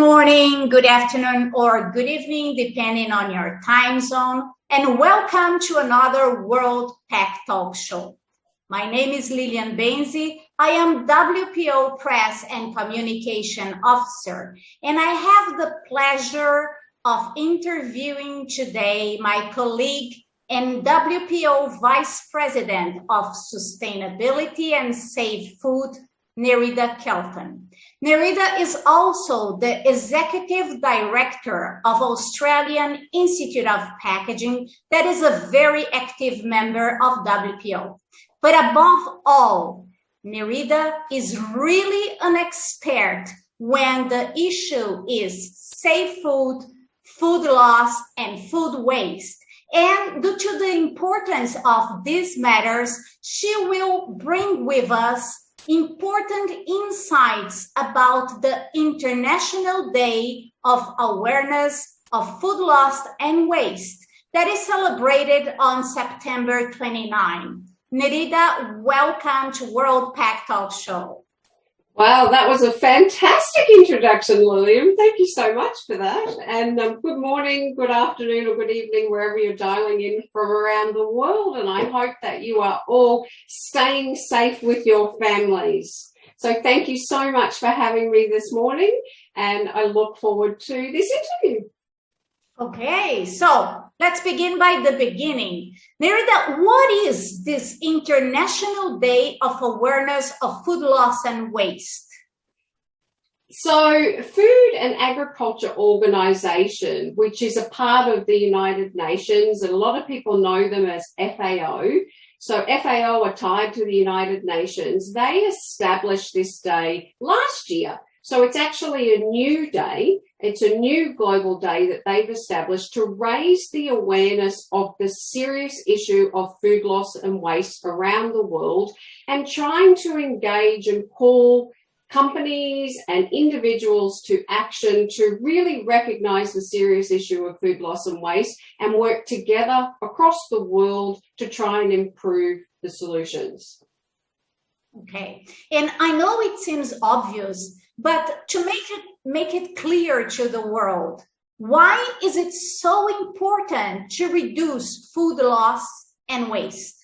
morning, good afternoon, or good evening, depending on your time zone, and welcome to another World Pack Talk Show. My name is Lilian Benzi. I am WPO Press and Communication Officer, and I have the pleasure of interviewing today my colleague and WPO Vice President of Sustainability and Safe Food, Nerida Kelton. Nerida is also the Executive Director of Australian Institute of Packaging, that is a very active member of WPO. But above all, Nerida is really an expert when the issue is safe food, food loss, and food waste. And due to the importance of these matters, she will bring with us important insights about the International Day of Awareness of Food Loss and Waste that is celebrated on September 29. Nerida, welcome to World Pack Talk Show. Wow, that was a fantastic introduction, Lillian. Thank you so much for that. And good morning, good afternoon, or good evening, wherever you're dialing in from around the world. And I hope that you are all staying safe with your families. So thank you so much for having me this morning. And I look forward to this interview. Okay, so let's begin by the beginning. Nerida, what is this International Day of Awareness of Food Loss and Waste? So Food and Agriculture Organization, which is a part of the United Nations, and a lot of people know them as FAO. So FAO are tied to the United Nations. They established this day last year. So it's actually a new day. It's a new global day that they've established to raise the awareness of the serious issue of food loss and waste around the world, and trying to engage and call companies and individuals to action to really recognize the serious issue of food loss and waste and work together across the world to try and improve the solutions. Okay, and I know it seems obvious, but to make it clear to the world, why is it so important to reduce food loss and waste?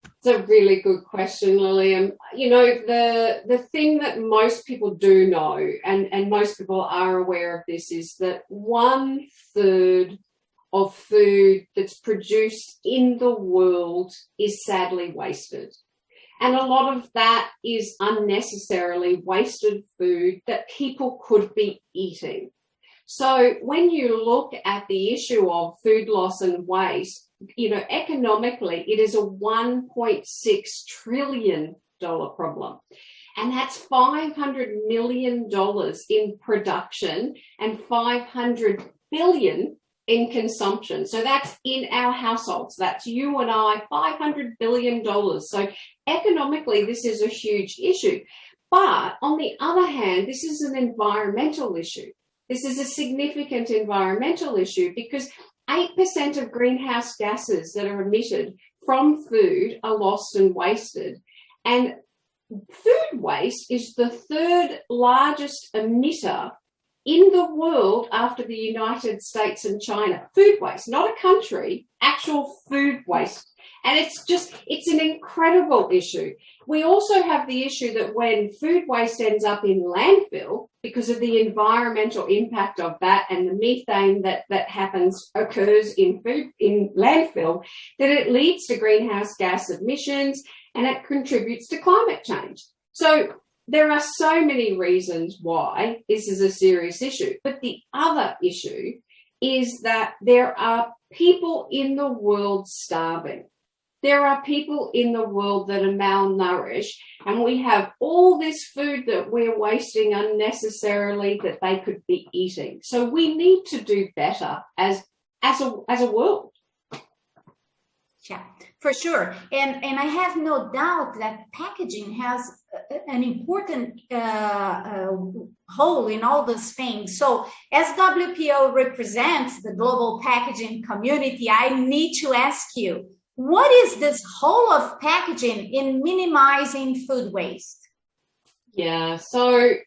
It's a really good question, Lillian. You know, the thing that most people do know, and most people are aware of this, is that 1/3 of food that's produced in the world is sadly wasted. And a lot of that is unnecessarily wasted food that people could be eating. So when you look at the issue of food loss and waste, you know, economically, it is a $1.6 trillion problem. And that's $500 million in production and $500 billion in consumption. So that's in our households. That's you and I, $500 billion. So economically, this is a huge issue. But on the other hand, this is an environmental issue. This is a significant environmental issue because 8% of greenhouse gases that are emitted from food are lost and wasted. And food waste is the third largest emitter in the world after the United States and China. Food waste, not a country, actual food waste. And it's an incredible issue. We also have the issue that when food waste ends up in landfill, because of the environmental impact of that and the methane that occurs in landfill, that it leads to greenhouse gas emissions and it contributes to climate change. So there are so many reasons why this is a serious issue. But the other issue is that there are people in the world starving. There are people in the world that are malnourished, and we have all this food that we're wasting unnecessarily that they could be eating. So we need to do better as a world. Yeah, for sure. And I have no doubt that packaging has an important role in all these things. So as WPO represents the global packaging community, I need to ask you, what is this whole of packaging in minimizing food waste? Yeah, so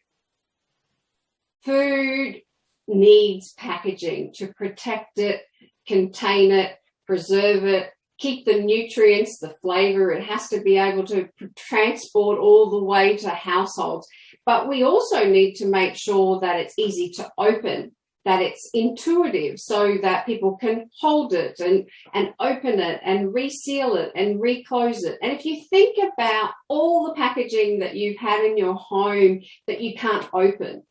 Food needs packaging to protect it, contain it, preserve it, keep the nutrients, the flavor. It has to be able to transport all the way to households. But we also need to make sure that it's easy to open, that it's intuitive so that people can hold it and open it and reseal it and reclose it. And if you think about all the packaging that you've had in your home that you can't open,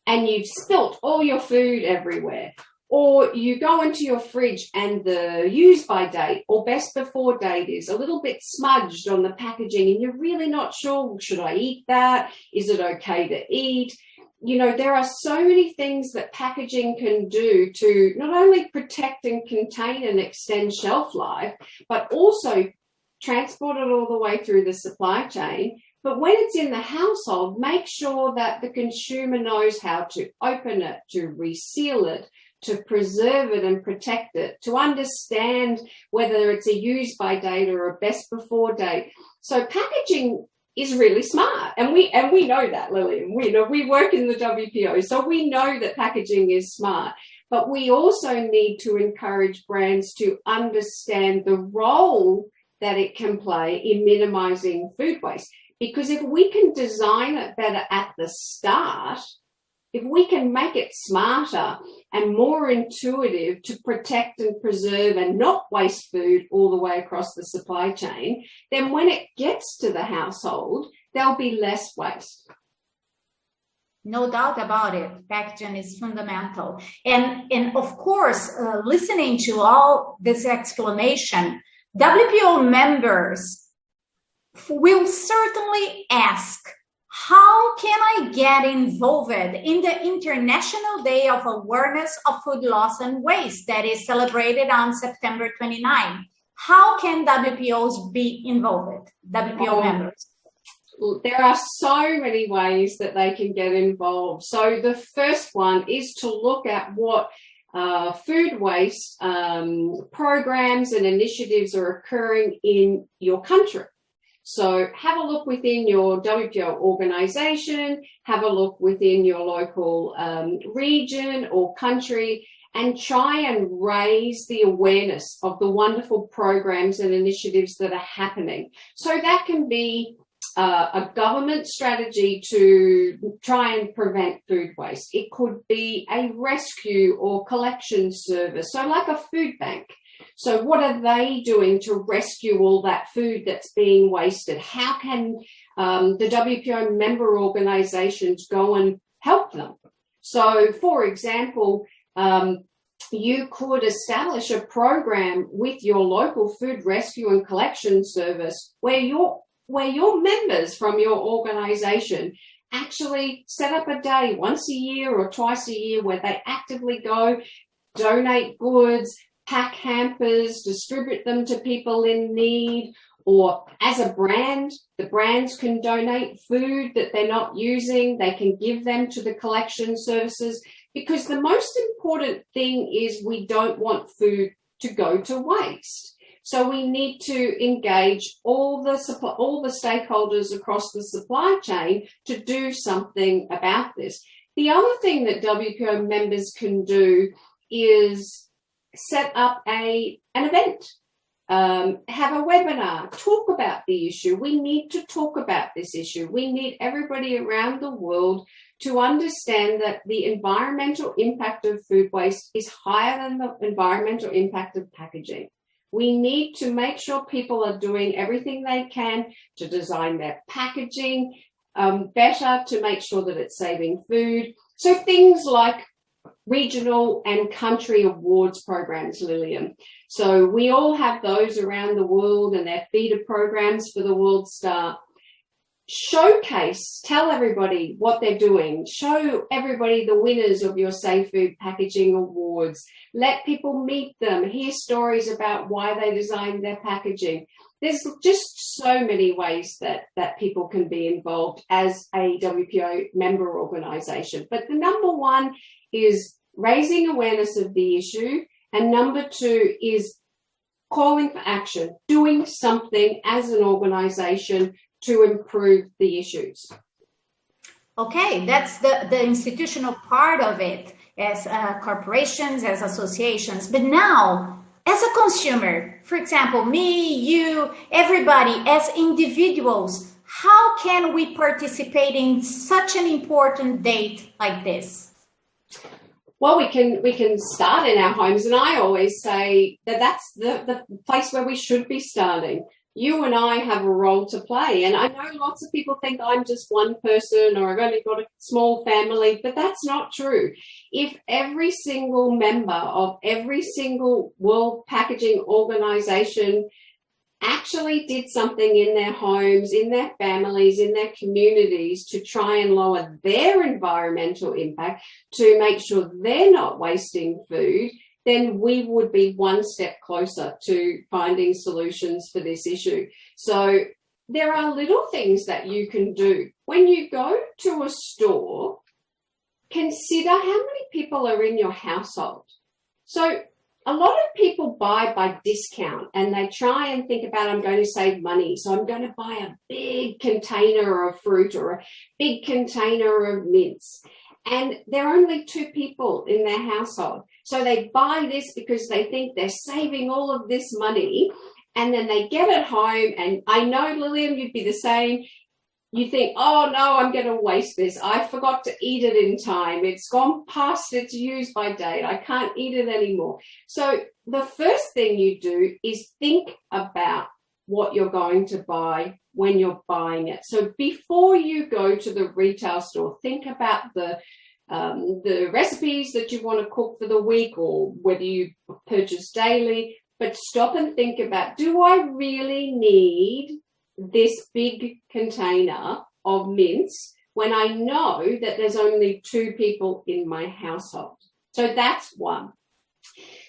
and you've spilt all your food everywhere, or you go into your fridge and the use by date or best before date is a little bit smudged on the packaging and you're really not sure, should I eat that? Is it okay to eat? You know, there are so many things that packaging can do to not only protect and contain and extend shelf life, but also transport it all the way through the supply chain. But when it's in the household, make sure that the consumer knows how to open it, to reseal it, to preserve it and protect it, to understand whether it's a use by date or a best before date. So packaging is really smart, and we know that, Lillian. We work in the WPO, so we know that packaging is smart. But we also need to encourage brands to understand the role that it can play in minimizing food waste. Because if we can design it better at the start, if we can make it smarter and more intuitive to protect and preserve and not waste food all the way across the supply chain, then when it gets to the household, there'll be less waste. No doubt about it. Packaging is fundamental. And of course, listening to all this explanation, WPO members will certainly ask, how can I get involved in the International Day of Awareness of Food Loss and Waste that is celebrated on September 29? How can WPOs be involved, WPO members? There are so many ways that they can get involved. So the first one is to look at what food waste programs and initiatives are occurring in your country. So have a look within your WPO organization, have a look within your local region or country, and try and raise the awareness of the wonderful programs and initiatives that are happening. So that can be a government strategy to try and prevent food waste. It could be a rescue or collection service, so like a food bank. So what are they doing to rescue all that food that's being wasted? How can the WPO member organizations go and help them? So, for example, you could establish a program with your local food rescue and collection service where your members from your organization actually set up a day once a year or twice a year where they actively go, donate goods, pack hampers, distribute them to people in need, or as a brand, the brands can donate food that they're not using. They can give them to the collection services, because the most important thing is we don't want food to go to waste. So we need to engage all the stakeholders across the supply chain to do something about this. The other thing that WPO members can do is set up an event, have a webinar, talk about the issue. We need to talk about this issue. We need everybody around the world to understand that the environmental impact of food waste is higher than the environmental impact of packaging. We need to make sure people are doing everything they can to design their packaging better, to make sure that it's saving food. So things like regional and country awards programs, Lillian. So we all have those around the world, and they're feeder programs for the World Star. Showcase, tell everybody what they're doing. Show everybody the winners of your Safe Food Packaging Awards. Let people meet them, hear stories about why they designed their packaging. There's just so many ways that people can be involved as a WPO member organisation. But the number one is raising awareness of the issue, and number two is calling for action, doing something as an organisation to improve the issues. Okay, that's the institutional part of it, as corporations, as associations. But now, as a consumer, for example, me, you, everybody, as individuals, how can we participate in such an important date like this? Well, we can start in our homes, and I always say that that's the place where we should be starting. You and I have a role to play, and I know lots of people think I'm just one person or I've only got a small family, but that's not true. If every single member of every single World Packaging Organization actually did something in their homes, in their families, in their communities to try and lower their environmental impact, to make sure they're not wasting food, then we would be one step closer to finding solutions for this issue. So there are little things that you can do. When you go to a store, consider how many people are in your household. So a lot of people buy by discount, and they try and think about, I'm going to save money, so I'm going to buy a big container of fruit or a big container of mints. And there are only 2 people in their household. So they buy this because they think they're saving all of this money. And then they get it home. And I know, Lillian, you'd be the same. You think, oh, no, I'm going to waste this. I forgot to eat it in time. It's gone past its use-by date. I can't eat it anymore. So the first thing you do is think about what you're going to buy when you're buying it. So before you go to the retail store, think about the recipes that you want to cook for the week, or whether you purchase daily. But stop and think about, do I really need this big container of mints when I know that there's only 2 people in my household? So that's one.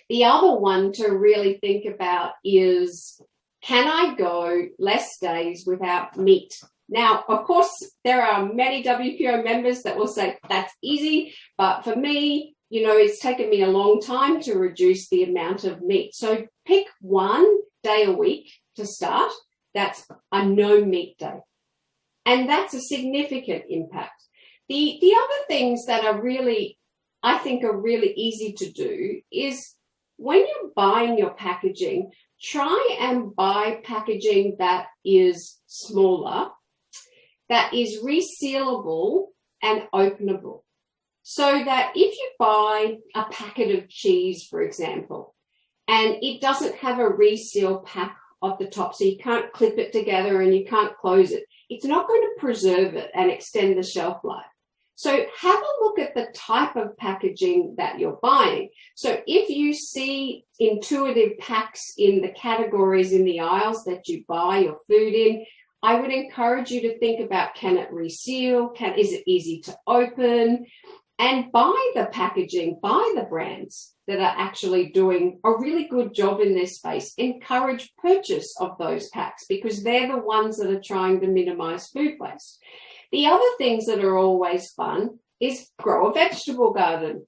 The other one to really think about is, can I go less days without meat? Now, of course, there are many WPO members that will say that's easy, but for me, it's taken me a long time to reduce the amount of meat. So pick one day a week to start. That's a no meat day. And that's a significant impact. The other things that are really, I think, are really easy to do is, when you're buying your packaging, try and buy packaging that is smaller, that is resealable and openable. So that if you buy a packet of cheese, for example, and it doesn't have a reseal pack off the top, so you can't clip it together and you can't close it, it's not going to preserve it and extend the shelf life. So have a look at the type of packaging that you're buying. So if you see intuitive packs in the categories in the aisles that you buy your food in, I would encourage you to think about, can it reseal? Is it easy to open? And buy the packaging, buy the brands that are actually doing a really good job in this space. Encourage purchase of those packs, because they're the ones that are trying to minimize food waste. The other things that are always fun is grow a vegetable garden.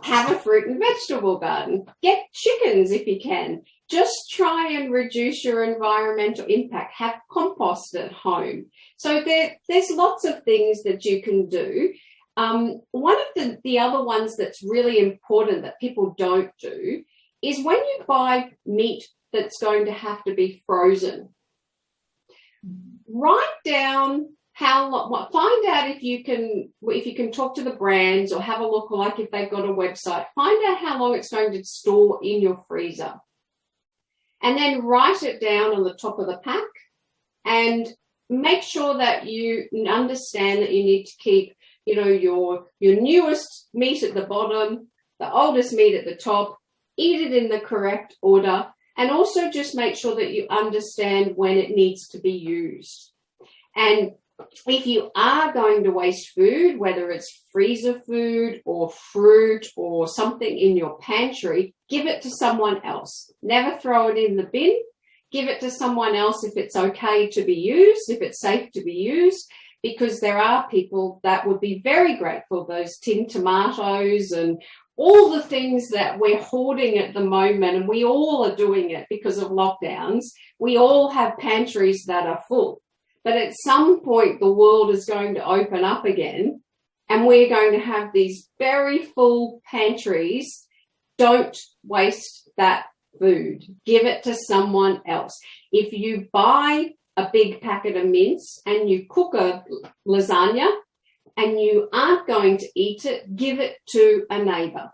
Have a fruit and vegetable garden. Get chickens if you can. Just try and reduce your environmental impact. Have compost at home. So there's lots of things that you can do. One of the other ones that's really important that people don't do is, when you buy meat that's going to have to be frozen, write down how long, find out if you can talk to the brands or have a look, like if they've got a website, find out how long it's going to store in your freezer. And then write it down on the top of the pack, and make sure that you understand that you need to keep, your newest meat at the bottom, the oldest meat at the top, eat it in the correct order, and also just make sure that you understand when it needs to be used. And if you are going to waste food, whether it's freezer food or fruit or something in your pantry, give it to someone else. Never throw it in the bin. Give it to someone else if it's okay to be used, if it's safe to be used, because there are people that would be very grateful. Those tinned tomatoes and all the things that we're hoarding at the moment, and we all are doing it because of lockdowns. We all have pantries that are full. But at some point, the world is going to open up again, and we're going to have these very full pantries. Don't waste that food. Give it to someone else. If you buy a big packet of mince and you cook a lasagna and you aren't going to eat it, give it to a neighbor.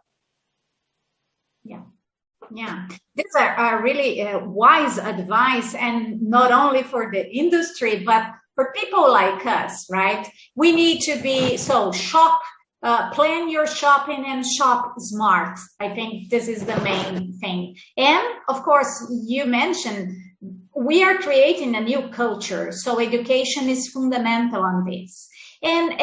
Yeah, these are really wise advice, and not only for the industry, but for people like us, right? We need to be, plan your shopping and shop smart. I think this is the main thing. And of course, you mentioned we are creating a new culture. So education is fundamental on this. And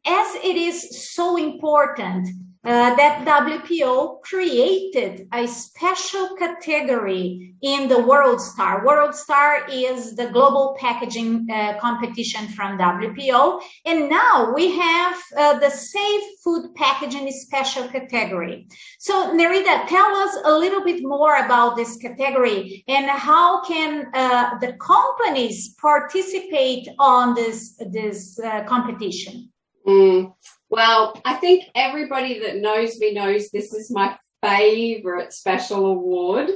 as it is so important, that WPO created a special category in the World Star. World Star is the global packaging competition from WPO. And now we have the Safe Food Packaging special category. So Nerida, tell us a little bit more about this category and how can the companies participate on this competition? Well, I think everybody that knows me knows this is my favorite special award.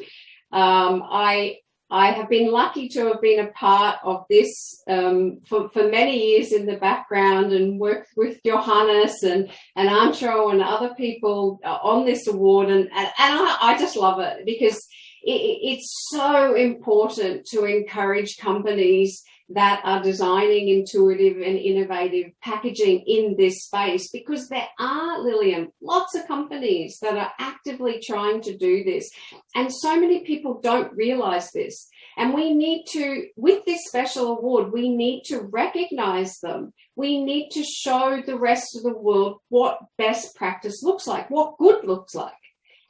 I have been lucky to have been a part of this for many years in the background and worked with Johannes and Antro and other people on this award. And I just love it because it's so important to encourage companies that are designing intuitive and innovative packaging in this space, because there are, Lillian, lots of companies that are actively trying to do this. And so many people don't realize this. And we need to, with this special award, we need to recognize them. We need to show the rest of the world what best practice looks like, what good looks like.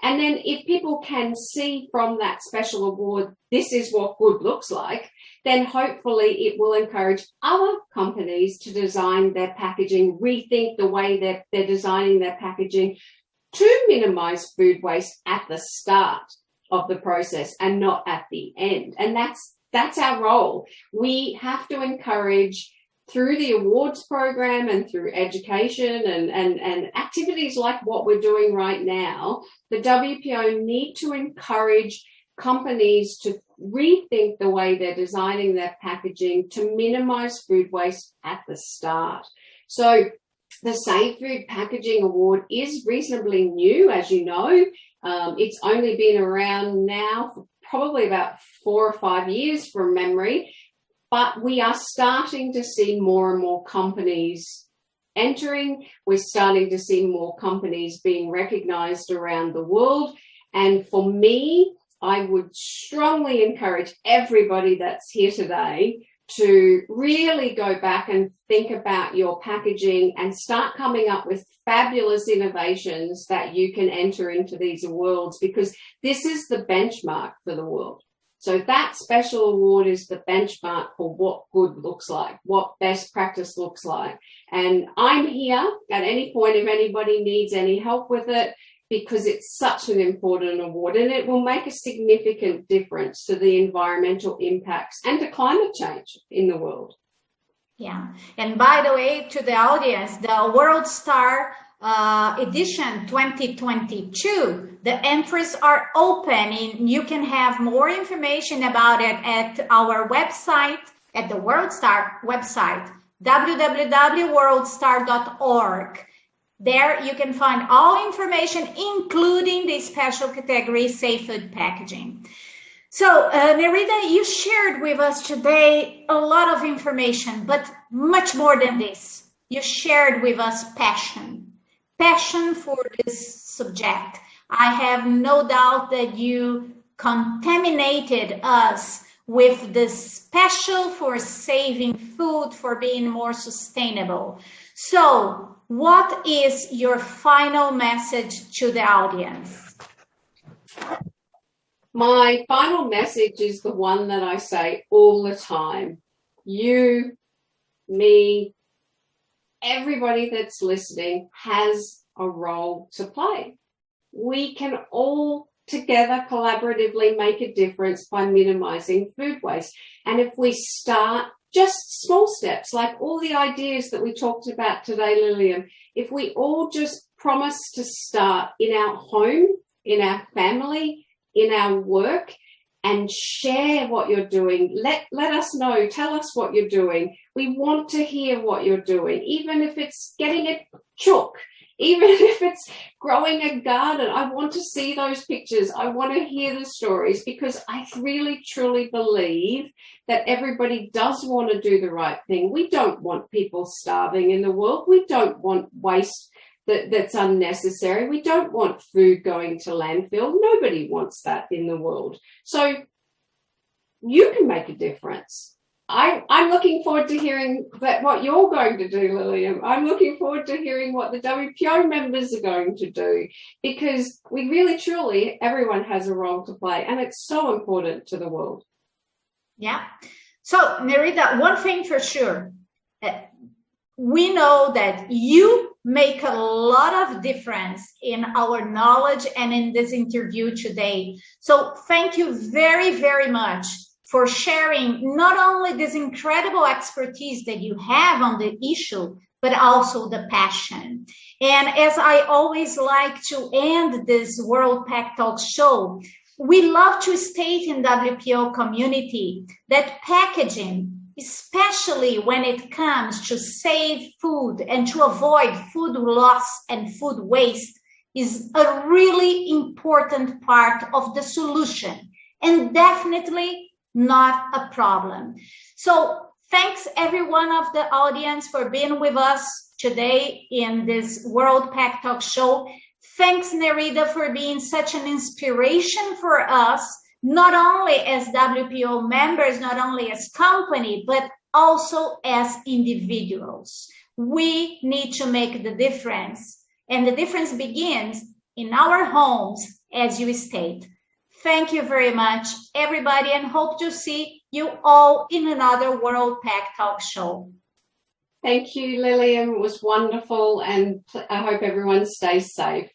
And then if people can see from that special award, this is what good looks like, then hopefully it will encourage other companies to design their packaging, rethink the way they're designing their packaging to minimize food waste at the start of the process and not at the end. And that's our role. We have to encourage, through the awards program and through education and activities like what we're doing right now, the WPO need to encourage companies to rethink the way they're designing their packaging to minimize food waste at the start. So the Safe Food Packaging Award is reasonably new, as you know. It's only been around now for probably about 4 or 5 years from memory. But we are starting to see more and more companies entering. We're starting to see more companies being recognized around the world. And for me, I would strongly encourage everybody that's here today to really go back and think about your packaging and start coming up with fabulous innovations that you can enter into these awards, because this is the benchmark for the world. So that special award is the benchmark for what good looks like, what best practice looks like. And I'm here at any point if anybody needs any help with it, because it's such an important award and it will make a significant difference to the environmental impacts and to climate change in the world. Yeah. And by the way, to the audience, the World Star edition 2022, the entries are open and you can have more information about it at our website, at the World Star website, www.worldstar.org. There you can find all information, including the special category Safe Food Packaging. So, Nerida, you shared with us today a lot of information, but much more than this. You shared with us passion for this subject. I have no doubt that you contaminated us with this passion for saving food, for being more sustainable. So, what is your final message to the audience? My final message is the one that I say all the time. You, me, everybody that's listening has a role to play. We can all together collaboratively make a difference by minimizing food waste. And if we start just small steps, like all the ideas that we talked about today, Lillian. If we all just promise to start in our home, in our family, in our work, and share what you're doing. Let us know. Tell us what you're doing. We want to hear what you're doing, even if it's getting a chook, even if it's growing a garden. I want to see those pictures. I want to hear the stories, because I really, truly believe that everybody does want to do the right thing. We don't want people starving in the world. We don't want waste that's unnecessary. We don't want food going to landfill. Nobody wants that in the world. So you can make a difference. I'm looking forward to hearing what you're going to do, Lillian. I'm looking forward to hearing what the WPO members are going to do, because we really, truly, everyone has a role to play, and it's so important to the world. Yeah. So, Nerida, one thing for sure, we know that you make a lot of difference in our knowledge and in this interview today. So thank you very, very much for sharing not only this incredible expertise that you have on the issue, but also the passion. And as I always like to end this World Pack Talk show, we love to state in WPO community that packaging, especially when it comes to save food and to avoid food loss and food waste, is a really important part of the solution and definitely not a problem. So thanks everyone of the audience for being with us today in this World Pack Talk show. Thanks, Nerida, for being such an inspiration for us, not only as WPO members, not only as company, but also as individuals. We need to make the difference, and the difference begins in our homes, as you state. Thank you very much, everybody, and hope to see you all in another World Pack Talk show. Thank you, Lillian. It was wonderful, and I hope everyone stays safe.